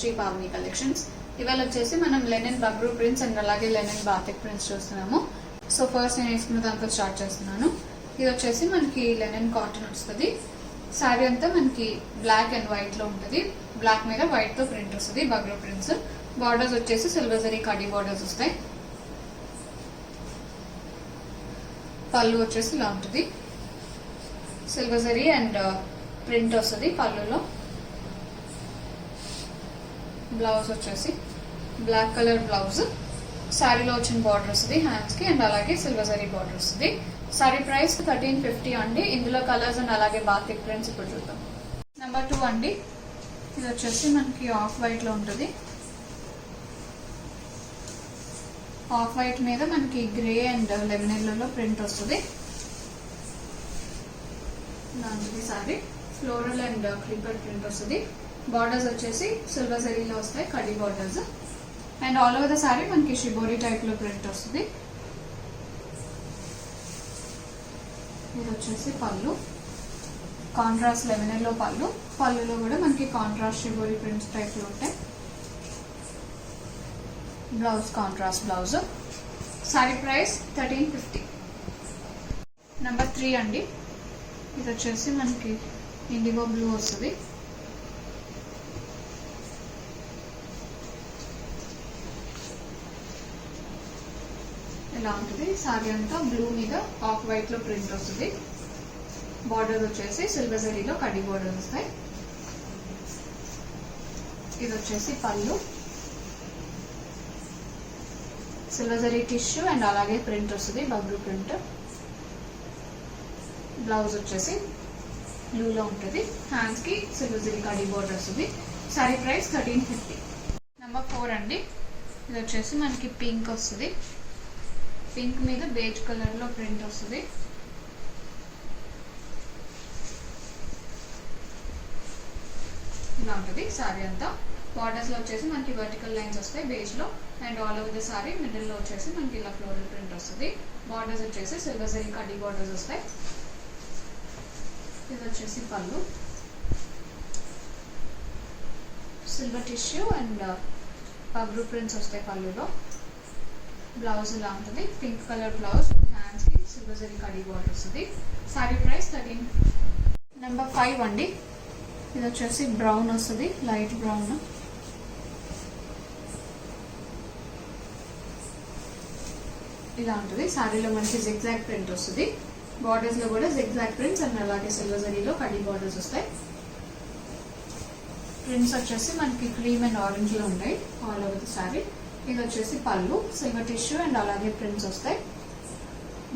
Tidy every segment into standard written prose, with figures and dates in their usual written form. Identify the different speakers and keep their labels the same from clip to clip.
Speaker 1: Shri Pavani collections. ఇవాళ వచ్చేసి మనం లెనిన్ బగ్రూ ప్రింట్స్ అండ్ అలాగే లెనిన్ బాతిక్ ప్రింట్స్ చూస్తున్నాము. సో ఫస్ట్ నేను వేసుకున్న దాంతో స్టార్ట్ చేస్తున్నాను. ఇది వచ్చేసి మనకి లెనిన్ కాటన్ వస్తుంది. శారీ అంతా మనకి బ్లాక్ అండ్ వైట్ లో ఉంటుంది. బ్లాక్ మీద వైట్ తో ప్రింట్ వస్తుంది, బగ్రూ ప్రింట్స్. బార్డర్స్ వచ్చేసి సిల్వర్ జరీ కడీ బార్డర్స్ వస్తాయి. పళ్ళు వచ్చేసి ఇలా ఉంటుంది, సిల్వర్ జరీ అండ్ ప్రింట్ వస్తుంది పళ్ళులో. బ్లౌజ్ వచ్చేసి బ్లాక్ కలర్ బ్లౌజ్. శారీలో వచ్చిన బార్డర్ వస్తుంది హ్యాండ్స్ కి అండ్ అలాగే సిల్వర్ జరీ బార్డర్ వస్తుంది. శారీ ప్రైస్ 1350 అండి. ఇందులో కలర్స్ అండ్ అలాగే బాతిక్ ప్రింట్స్ ఇప్పుడు చూద్దాం. నెంబర్ 2 అండి. ఇది వచ్చేసి మనకి ఆఫ్ వైట్ లో ఉంటుంది. ఆఫ్ వైట్ మీద మనకి grey and lemon yellow print వస్తుంది. దానికి sorry floral and creeper print వస్తుంది. బార్డర్స్ వచ్చేసి సిల్వర్ జరీలో వస్తాయి, khadi borders. And all over the sari మనకి షిబోరి టైప్ లో ప్రింట్ వస్తుంది. ఇది వచ్చేసి పళ్ళు, కాంట్రాస్ట్ లెమన్ ఎల్లో పళ్ళు. పళ్ళులో కూడా మనకి కాంట్రాస్ట్ షిబోరి ప్రింట్స్ టైప్ లో ఉంటాయి. Blouse contrast blouse. Sari price 1350. Number 3 అండి. ఇది వచ్చేసి మనకి ఇండిగో బ్లూ వస్తుంది. ఇలా ఉంటుంది. సారీ అంతా బ్లూ మీద ఆఫ్ వైట్ లో ప్రింట్ వస్తుంది. బార్డర్ వచ్చేసి సిల్వర్ జరీలో కడ్డీ బార్డర్ వస్తాయి. ఇది వచ్చేసి పళ్ళు, సిల్వర్ జరీ టిష్యూ అండ్ అలాగే ప్రింట్ వస్తుంది, బగ్రూ ప్రింట్. బ్లౌజ్ వచ్చేసి బ్లూలో ఉంటుంది. హ్యాండ్స్ కి సిల్వర్ జరీ కడ్డీ బార్డర్ వస్తుంది. సారీ ప్రైస్ 1350. నెంబర్ 4 అండి. ఇది వచ్చేసి మనకి పింక్ వస్తుంది. పింక్ మీద బేజ్ కలర్ లో ప్రింట్ వస్తుంది. ఇలా ఉంటుంది సారీ అంతా. బార్డర్స్ లో వచ్చేసి మనకి వర్టికల్ లైన్స్ వస్తాయి బేజ్ లో. And all over the sorry middle లో వచ్చేసి మనకి ఇలా ఫ్లోరల్ ప్రింట్ వస్తుంది. బార్డర్స్ వచ్చేసి సిల్వర్ జరీ కడ్డీ బార్డర్స్ వస్తాయి. ఇది వచ్చేసి పళ్ళు, silver tissue and Bagru prints వస్తాయి పళ్ళులో. బ్లౌజ్ ఇలా ఉంటుంది, పింక్ కలర్ బ్లౌజ్. హ్యాండ్స్ కి సిల్వర్ జరీ కడ్డీ బార్డర్ వస్తుంది. సారీ ప్రైస్ 13. నెంబర్ 5 అండి. ఇది వచ్చేసి బ్రౌన్ వస్తుంది, లైట్ బ్రౌన్. ఇలా ఉంటుంది. సారీలో మనకి జిగ్జాగ్ ప్రింట్ వస్తుంది. బార్డర్స్ లో కూడా జిగ్జాగ్ ప్రింట్స్ అండ్ అలాగే సిల్వర్ జరీలో కడ్డీ బార్డర్స్ వస్తాయి. ప్రింట్స్ వచ్చేసి మనకి క్రీమ్ అండ్ ఆరెంజ్ లో ఉంటాయి ఆల్ ఓవర్ ద సారీ. ఇది వచ్చేసి పళ్ళు, సిల్వర్ టిష్యూ అండ్ అలాగే ప్రింట్స్ వస్తాయి.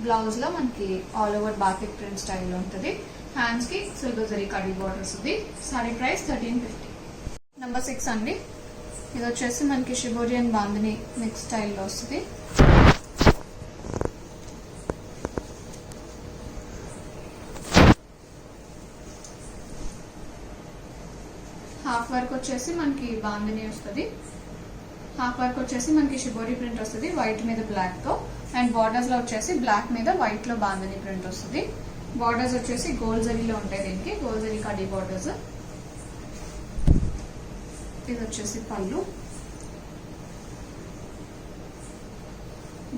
Speaker 1: బ్లౌజ్ లో మనకి ఆల్ ఓవర్ బాతిక్ ప్రింట్ స్టైల్లో ఉంటుంది. హ్యాండ్స్ కి సిల్వర్ జరీ కడ్డీ బార్డర్ వస్తుంది. సారీ ప్రైస్ 1350. నెంబర్ 6 అండి. ఇది వచ్చేసి మనకి షిబోరి అండ్ బాందిని మిక్స్ స్టైల్లో వస్తుంది. హాఫ్ వర్క్ వచ్చేసి మనకి బాందిని వస్తుంది. హాఫ్ వర్క్ వచ్చేసి మనకి షిబోరి ప్రింట్ వస్తుంది వైట్ మీద బ్లాక్ తో. అండ్ బార్డర్స్ లో వచ్చేసి బ్లాక్ మీద వైట్ లో బాందిని ప్రింట్ వస్తుంది. బార్డర్స్ వచ్చేసి గోల్డ్ జరీలో ఉంటాయి. దీనికి గోల్డ్ జరీ కడ్డీ బార్డర్స్. ఇది వచ్చేసి పళ్ళు,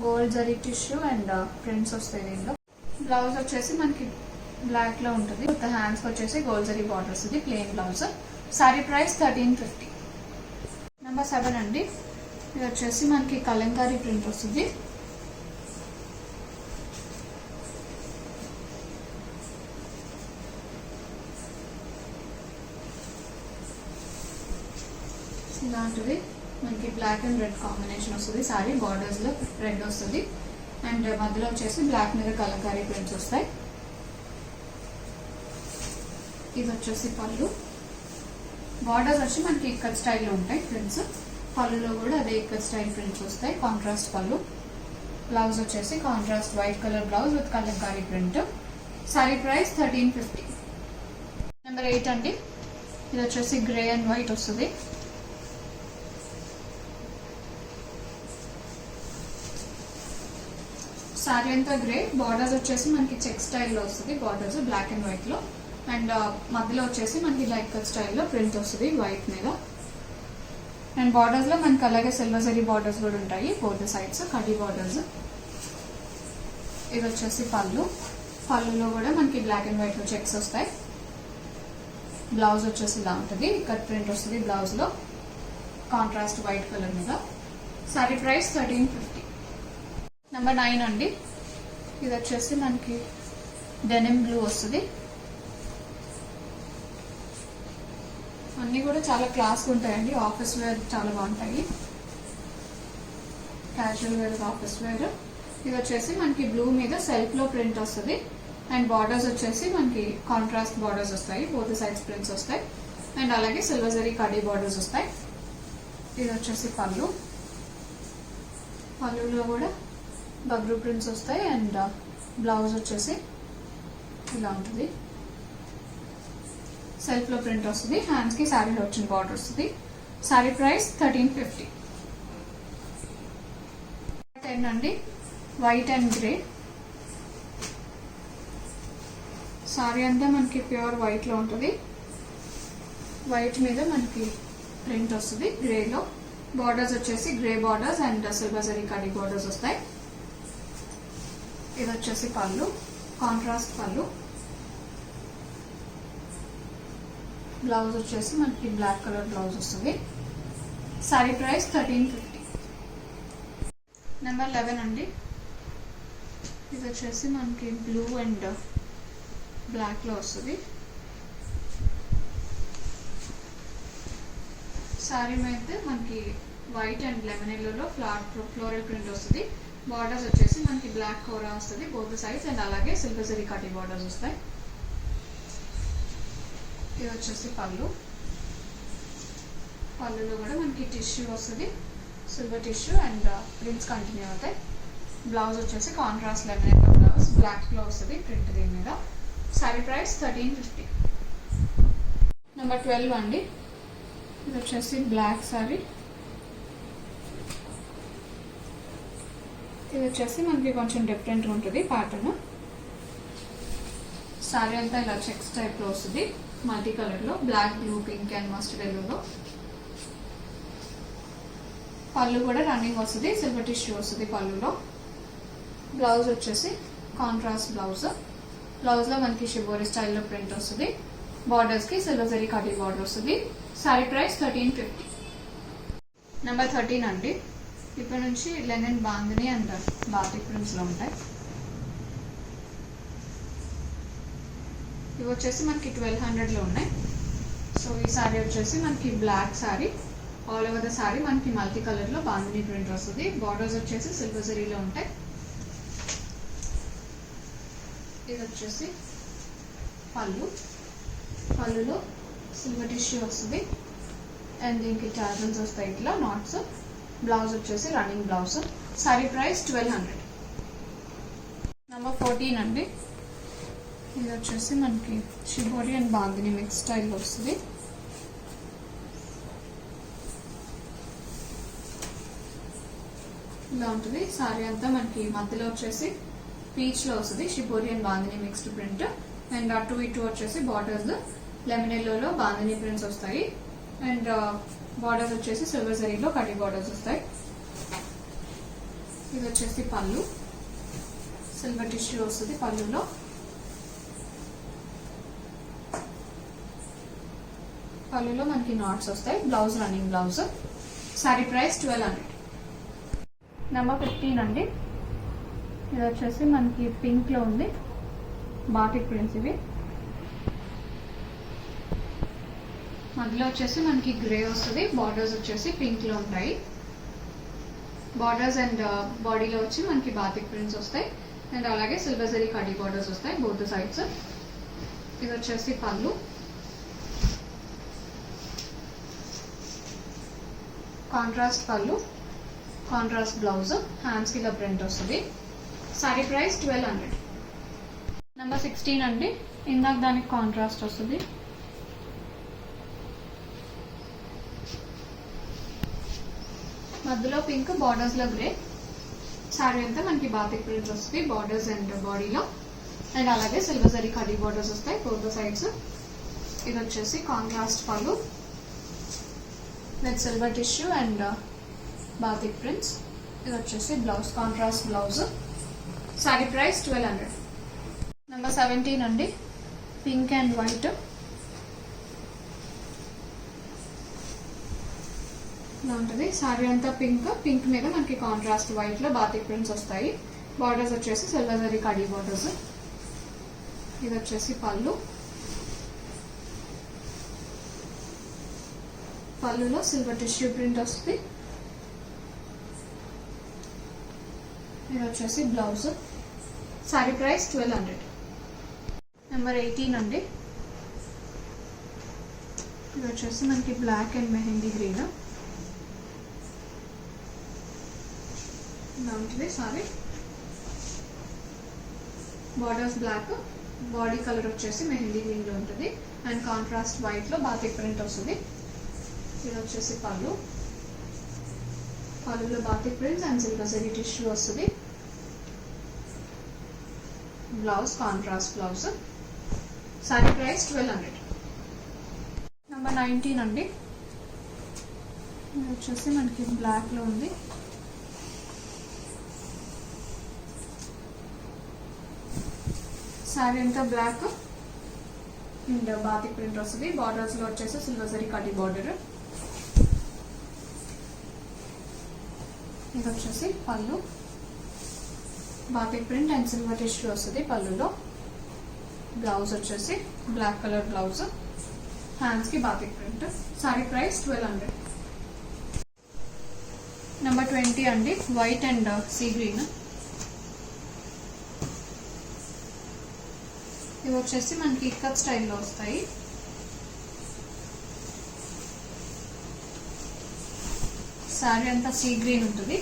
Speaker 1: gold zari tissue and prints వస్తాయి దీనిలో. బ్లౌజ్ వచ్చేసి మనకి బ్లాక్ లో ఉంటుంది. విత్ హ్యాండ్స్ వచ్చేసి గోల్డ్ జరీ బార్డర్ వస్తుంది, plain blouse. Sari price 1350. Number 7 అండి. ఇది వచ్చేసి మనకి కలంకారీ ప్రింట్ వస్తుంది. ఇలాంటిది మనకి బ్లాక్ అండ్ రెడ్ కాంబినేషన్ వస్తుంది. సారీ బార్డర్స్ లో రెడ్ వస్తుంది అండ్ మధ్యలో వచ్చేసి బ్లాక్ మీద కలంకారీ ప్రింట్స్ వస్తాయి. ఇది వచ్చేసి పళ్ళు. బార్డర్స్ వచ్చి మనకి ఇక్కత్ స్టైల్లో ఉంటాయి ప్రింట్స్. పళ్ళులో కూడా అదే ఇక్కత్ స్టైల్ ప్రింట్స్ వస్తాయి, కాంట్రాస్ట్ పళ్ళు. బ్లౌజ్ వచ్చేసి contrast white colour blouse with Kalamkari print. Sorry price 1350. Number 8 అండి. ఇది వచ్చేసి గ్రే అండ్ వైట్ వస్తుంది. సారీ అంతా గ్రే. బార్డర్స్ వచ్చేసి మనకి చెక్ స్టైల్లో వస్తుంది. బార్డర్స్ బ్లాక్ అండ్ వైట్ లో. అండ్ మధ్యలో వచ్చేసి మనకి లైక్ కట్ స్టైల్లో ప్రింట్ వస్తుంది వైట్ మీద. అండ్ బార్డర్స్ లో మనకి అలాగే సిల్వర్ జరీ బార్డర్స్ కూడా ఉంటాయి బోత్ సైడ్స్, కడ్డీ బార్డర్స్. ఇది వచ్చేసి పళ్ళు. పళ్ళులో కూడా మనకి బ్లాక్ అండ్ వైట్ లో చెక్స్ వస్తాయి. బ్లౌజ్ వచ్చేసి ఇలా ఉంటుంది, కట్ ప్రింట్ వస్తుంది బ్లౌజ్ లో, కాంట్రాస్ట్ వైట్ కలర్ మీద. Sorry price 1350. నెంబర్ 9 అండి. ఇది వచ్చేసి మనకి డెనిమ్ బ్లూ వస్తుంది. అన్నీ కూడా చాలా క్లాస్గా ఉంటాయండి, ఆఫీస్ వేర్ చాలా బాగుంటాయి, క్యాజువల్ వేర్, ఆఫీస్ వేర్. ఇది వచ్చేసి మనకి బ్లూ మీద సెల్ఫ్ లో ప్రింట్ వస్తుంది. అండ్ బార్డర్స్ వచ్చేసి మనకి కాంట్రాస్ట్ బార్డర్స్ వస్తాయి, బోత్ సైడ్స్ ప్రింట్స్ వస్తాయి. అండ్ అలాగే సిల్వర్ జరీ కడీ బార్డర్స్ వస్తాయి. ఇది వచ్చేసి పళ్ళు. పళ్ళులో కూడా బబ్రూ ప్రింట్స్ వస్తాయి. అండ్ బ్లౌజ్ వచ్చేసి ఇలా ఉంటుంది, సెల్ఫ్ లో ప్రింట్ వస్తుంది. హ్యాండ్స్ కి శారీలో వచ్చిన బార్డర్ వస్తుంది. శారీ ప్రైస్ 1350. 10 అండి. White and grey. సారీ అంతా మనకి ప్యూర్ వైట్ లో ఉంటుంది. వైట్ మీద మనకి ప్రింట్ వస్తుంది గ్రేలో. బార్డర్స్ వచ్చేసి grey borders and silver zari khadi borders వస్తాయి. ఇది వచ్చేసి పళ్ళు, కాంట్రాస్ట్ పళ్ళు. బ్లౌజ్ వచ్చేసి మనకి బ్లాక్ కలర్ బ్లౌజ్ వస్తుంది. సారీ ప్రైస్ 1350. నెంబర్ 11 అండి. ఇది వచ్చేసి మనకి బ్లూ అండ్ బ్లాక్ లో వస్తుంది. సారీ మీద మనకి white and lemon yellow floral print వస్తుంది. బార్డర్స్ వచ్చేసి మనకి బ్లాక్ కోరా వస్తుంది బోత్ సైడ్స్. అండ్ అలాగే సిల్వర్ జరీ కటీ బార్డర్స్ వస్తాయి. ఇది వచ్చేసి పళ్ళు. పళ్ళులో కూడా మనకి టిష్యూ వస్తుంది, silver tissue. And prints continue అవుతాయి. బ్లౌజ్ వచ్చేసి contrast lemon yellow blouse, black లో వస్తుంది ప్రింట్ దీని మీద. Sorry price 1350. నెంబర్ 12 అండి. ఇది వచ్చేసి బ్లాక్ సారీ. ఇది వచ్చేసి మనకి కొంచెం డిఫరెంట్గా ఉంటుంది ప్యాటర్న్. సారీ అంతా ఇలా చెక్స్ టైప్ లో వస్తుంది, మల్టీ కలర్ లో, black, blue, pink and mustard ఎల్లోలో. పళ్ళు కూడా రన్నింగ్ వస్తుంది, సిల్వర్ టిష్యూ వస్తుంది పళ్ళులో. బ్లౌజ్ వచ్చేసి కాంట్రాస్ట్ బ్లౌజ్. బ్లౌజ్ లో మనకి షిబోరి స్టైల్లో ప్రింట్ వస్తుంది. బార్డర్స్ కి సిల్వర్ జరీ కటీ బార్డర్ వస్తుంది. సారీ ప్రైస్ 1350. నెంబర్ 13 అండి. ఇప్పటి నుంచి linen bandhani and batik prints లో ఉంటాయి. ఇవి వచ్చేసి మనకి 1200 లో ఉన్నాయి. సో ఈ సారీ వచ్చేసి మనకి black sari. All over the sari మనకి మల్టీ కలర్ లో బాందిని ప్రింట్ వస్తుంది. బార్డర్స్ వచ్చేసి సిల్వర్ జరీలో ఉంటాయి. ఇది వచ్చేసి పళ్ళు. పళ్ళులో సిల్వర్ టిష్యూ వస్తుంది అండ్ దీనికి టాజల్స్ వస్తాయి ఇట్లా నాట్స్. బ్లౌజ్ వచ్చేసి running blouse. Sari price 1200. Number 14 అండి. ఇది వచ్చేసి మనకి షిబోరి అండ్ బాందిని మిక్స్ స్టైల్లో వస్తుంది. ఇలా ఉంటుంది సారీ అంతా. మనకి మధ్యలో వచ్చేసి పీచ్ లో వస్తుంది shibori and bandhani mixed print. And అటు ఇటు వచ్చేసి బార్డర్స్ లెమన్ ఎల్లోలో బాందిని ప్రింట్స్ వస్తాయి. అండ్ బార్డర్స్ వచ్చేసి సిల్వర్ జరీలో కడీ బార్డర్స్ వస్తాయి. ఇది వచ్చేసి పళ్ళు. సిల్వర్ టిష్యూ వస్తుంది పళ్ళులో. పళ్ళులో మనకి నాట్స్ వస్తాయి. Blouse running blouse. Sari price 1200. Number 15 అండి. ఇది వచ్చేసి మనకి పింక్ లో ఉంది బాటిక్ ప్రింట్స్. ఇవి మధ్యలో వచ్చేసి మనకి గ్రే వస్తుంది. బార్డర్స్ వచ్చేసి పింక్ లో ఉంటాయి. బార్డర్స్ అండ్ బాడీలో వచ్చి మనకి బాతిక్ ప్రింట్స్ వస్తాయి. అండ్ అలాగే సిల్వర్ జరీ కడీ బార్డర్స్ వస్తాయి బోత్ సైడ్స్. ఇది వచ్చేసి పళ్ళు. కాంట్రాస్ట్ పళ్ళు, కాంట్రాస్ట్ బ్లౌజ్. హ్యాండ్స్ కి ఇలా ప్రింట్ వస్తుంది. సారీ ప్రైస్ 1200. నెంబర్ 16 అండి. ఇందాక దానికి కాంట్రాస్ట్ వస్తుంది. మధ్యలో పింక్, బార్డర్స్ లో గ్రే. సారీ అంతా మనకి బాతిక్ ప్రింట్ వస్తుంది బార్డర్స్ అండ్ బాడీలో. అండ్ అలాగే సిల్వర్ జరీ కడీ బార్డర్స్ వస్తాయి బోత్ సైడ్స్. ఇది వచ్చేసి కాంట్రాస్ట్ పళ్ళు. With silver tissue and batik prints. ఇది వచ్చేసి blouse, contrast blouse. Sari price 1200. Number 17 అండి, పింక్ అండ్ వైట్. ఇలా ఉంటుంది సారీ అంతా. పింక్ మీద మనకి కాంట్రాస్ట్ వైట్ లో బాతిక్ ప్రింట్స్ వస్తాయి. బార్డర్స్ వచ్చేసి సిల్వర్ జరీ కడీ బార్డర్స్. ఇది వచ్చేసి పళ్ళులో సిల్వర్ టిష్యూ ప్రింట్ వస్తుంది. ఇది వచ్చేసి బ్లౌజ్. సారీ ప్రైస్ 1200. నెంబర్ 18 అండి, ఇది వచ్చేసి మనకి బ్లాక్ అండ్ మెహందీ గ్రీన్. ఇలా ఉంటుంది sari. Borders black, body colour వచ్చేసి మెహందీ గ్రీన్ లో ఉంటుంది అండ్ కాంట్రాస్ట్ వైట్ లో బాతిక్ ప్రింట్ వస్తుంది. ఇది వచ్చేసి పళ్ళులో batik prints and silver zari tissue వస్తుంది. Blouse, contrast blouse. Sari price 1200. Number 19 అండి, ఇది వచ్చేసి మనకి బ్లాక్ లో ఉంది. సారీ అంతా బ్లాక్ అండ్ బాతిక్ ప్రింట్ వస్తుంది. బార్డర్స్ లో వచ్చేసి సిల్వర్ జరీ కడ్డీ బార్డర్. ఇది వచ్చేసి పళ్ళు, batik print and silver tissue వస్తుంది పళ్ళులో. బ్లౌజ్ వచ్చేసి బ్లాక్ కలర్ బ్లౌజ్, హ్యాండ్స్ కి batik print. Sorry price 1200. Number 20 అండి, వైట్ అండ్ సీ గ్రీన్. ఇవి వచ్చేసి మనకి ఇక్కత్ స్టైల్లో వస్తాయి. సారీ అంతా సీ గ్రీన్ ఉంటుంది.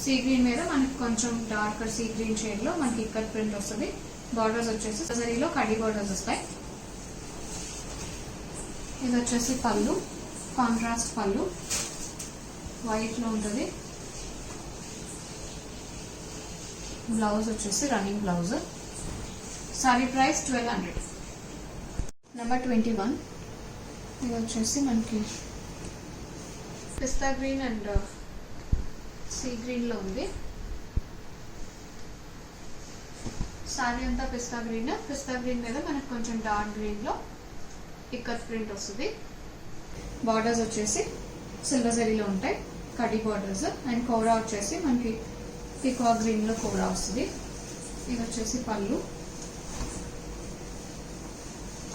Speaker 1: సీ గ్రీన్ మీద మనకి కొంచెం డార్కర్ సీ గ్రీన్ షేడ్ లో మనకి ఇక్కత్ ప్రింట్ వస్తుంది. బార్డర్స్ వచ్చేసి జరీలో కడ్డీ బార్డర్స్ వస్తాయి. ఇది వచ్చేసి పళ్ళు, కాంట్రాస్ట్ పళ్ళు వైట్ లో ఉంటుంది. బ్లౌజ్ వచ్చేసి running blouse. Sari price 1200. Number 21, ఇది వచ్చేసి మనకి పిస్తా గ్రీన్ అండ్ సీ గ్రీన్ లో ఉంది. సారీ అంతా పిస్తా గ్రీన్ మీద మనకి కొంచెం డార్క్ గ్రీన్ లో ఇక్కత్ ప్రింట్ వస్తుంది. బార్డర్స్ వచ్చేసి సిల్వర్ జరీలో ఉంటాయి, కడ్డీ బార్డర్స్ అండ్ కోరా వచ్చేసి మనకి పికా గ్రీన్ లో కోరా వస్తుంది. ఇది వచ్చేసి పళ్ళు,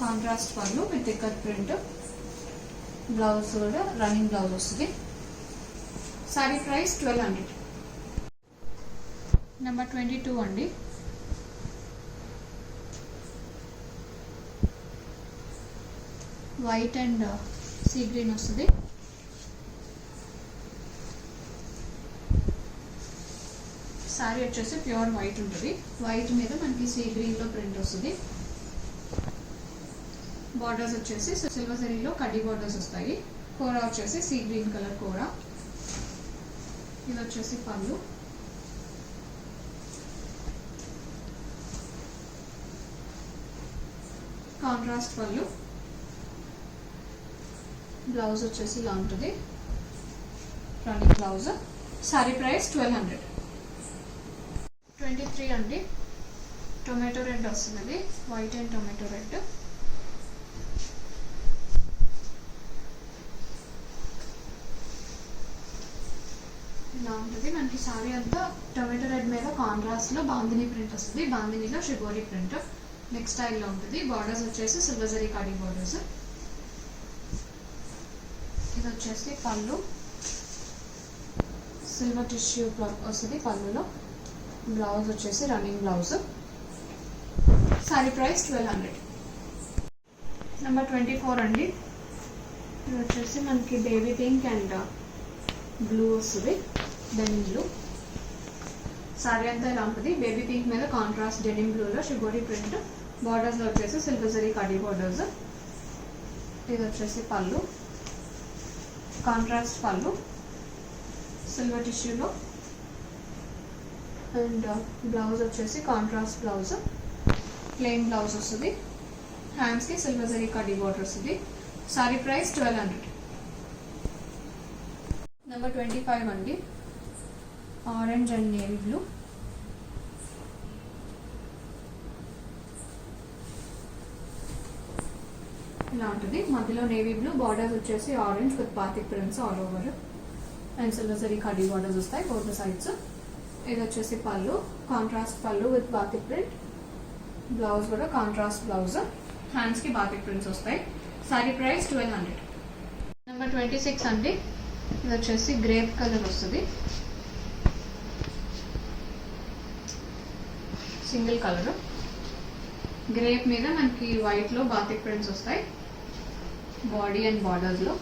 Speaker 1: కాంట్రాస్ట్ పళ్ళు విత్ ఇక్కత్ ప్రింట్. బ్లౌజ్ కూడా రన్నింగ్ బ్లౌజ్ వస్తుంది. సారీ ప్రైస్ 1200. నెంబర్ 22 అండి, వైట్ అండ్ సీ గ్రీన్ వస్తుంది. సారీ వచ్చేసి ప్యూర్ వైట్ ఉంటుంది. వైట్ మీద మనకి సీ గ్రీన్ లో ప్రింట్ వస్తుంది. బార్డర్స్ వచ్చేసి సిల్వర్ జరీలో కడ్డీ బార్డర్స్ వస్తాయి. కోరా వచ్చేసి సీ గ్రీన్ కలర్ కోరా. ఇది వచ్చేసి పళ్ళు, కాంట్రాస్ట్ పళ్ళు. బ్లౌజ్ వచ్చేసి ఇలా ఉంటుంది, రన్నింగ్ బ్లౌజ్. సారీ ప్రైస్ 1200. 23 అండి, టొమాటో రెడ్ వస్తుంది. White and tomato red. ఇలా ఉంటుంది మనకి సారీ అంతా. టొమాటో రెడ్ మీద కాంట్రాస్ట్ లో బాందిని ప్రింట్ వస్తుంది. బాందినిలో షిబోరి ప్రింట్ నెక్ స్టైల్లో ఉంటుంది. బార్డర్స్ వచ్చేసి సిల్వర్ జరీ కడ్డీ బార్డర్స్. ఇది వచ్చేసి పళ్ళు, సిల్వర్ టిష్యూ వస్తుంది పళ్ళులో. బ్లౌజ్ వచ్చేసి running blouse. Sari price 1200. Number 24 అండి, ఇది వచ్చేసి మనకి బేబీ పింక్ అండ్ బ్లూ వస్తుంది, డెనిమ్ బ్లూ. సారీ అంతా ఇలా ఉంటుంది. బేబీ పింక్ మీద కాంట్రాస్ట్ డెనిమ్ బ్లూలో షిబోరి ప్రింట్. బార్డర్స్లో వచ్చేసి సిల్వర్ జరీ కడ్డీ బార్డర్స్. ఇది వచ్చేసి పళ్ళు, కాంట్రాస్ట్ పళ్ళు సిల్వర్ టిష్యూలో అండ్ బ్లౌజ్ వచ్చేసి కాంట్రాస్ట్ బ్లౌజ్, ప్లెయిన్ బ్లౌజ్ వస్తుంది. హ్యాండ్స్కి సిల్వర్ జరీ కడ్డీ బార్డర్ వస్తుంది. సారీ ప్రైస్ 1200. నెంబర్ 25 అండి, ఆరెంజ్ అండ్ నేవీ బ్లూ. ఇలా ఉంటుంది. మధ్యలో నేవీ బ్లూ, బార్డర్స్ వచ్చేసి orange with batik prints all over and silver zari khadi borders వస్తాయి బోత్ సైడ్స్. ఇది వచ్చేసి పళ్ళు, కాంట్రాస్ట్ పళ్ళు విత్ బాతిక్ ప్రింట్. బ్లౌజ్ కూడా కాంట్రాస్ట్ బ్లౌజ్, హ్యాండ్స్ కి బాతిక్ ప్రింట్స్ వస్తాయి. Sorry price 1200. నెంబర్ 26 అండి, ఇది వచ్చేసి గ్రేప్ కలర్ వస్తుంది, సింగిల్ కలర్. గ్రేప్ మీద మనకి వైట్ లో బాతిక్ ప్రింట్స్ వస్తాయి బాడీ అండ్ బార్డర్స్ లో.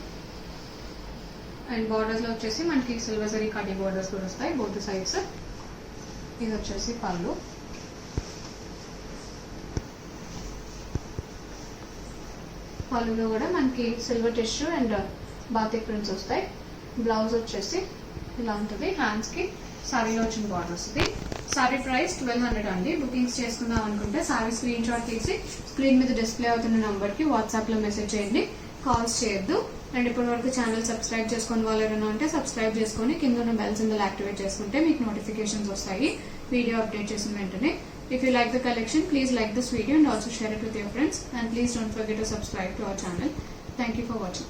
Speaker 1: అండ్ బార్డర్స్ లో వచ్చేసి మనకి సిల్వర్ జరీ కడ్డీ బార్డర్స్ కూడా వస్తాయి బోత్ సైడ్స్. ఇది వచ్చేసి పళ్ళు. పళ్ళులో కూడా మనకి silver tissue and batik prints వస్తాయి. బ్లౌజ్ వచ్చేసి ఇలా ఉంటుంది, హ్యాండ్స్ కి సారీలో వచ్చిన బార్డర్ వస్తుంది. సారీ ప్రైస్ 1200 అండి. బుకింగ్స్ చేసుకుందాం అనుకుంటే సారీ స్క్రీన్ షాట్ తీసి స్క్రీన్ మీద డిస్ప్లే అవుతున్న నంబర్ కి వాట్సాప్ లో మెసేజ్ చేయండి, కాల్స్ చేయొద్దు. అండ్ ఇప్పటి వరకు ఛానల్ సబ్స్క్రైబ్ చేసుకుని వాళ్ళు ఎవరైనా ఉంటే సబ్స్క్రైబ్ చేసుకుని కింద ఉన్న బెల్ సింబల్ యాక్టివేట్ చేసుకుంటే మీకు నోటిఫికేషన్స్ వస్తాయి వీడియో అప్డేట్ చేసిన వెంటనే. If you like the collection, please like this video and also share it with your friends. And please don't forget to subscribe to our channel. Thank you for watching.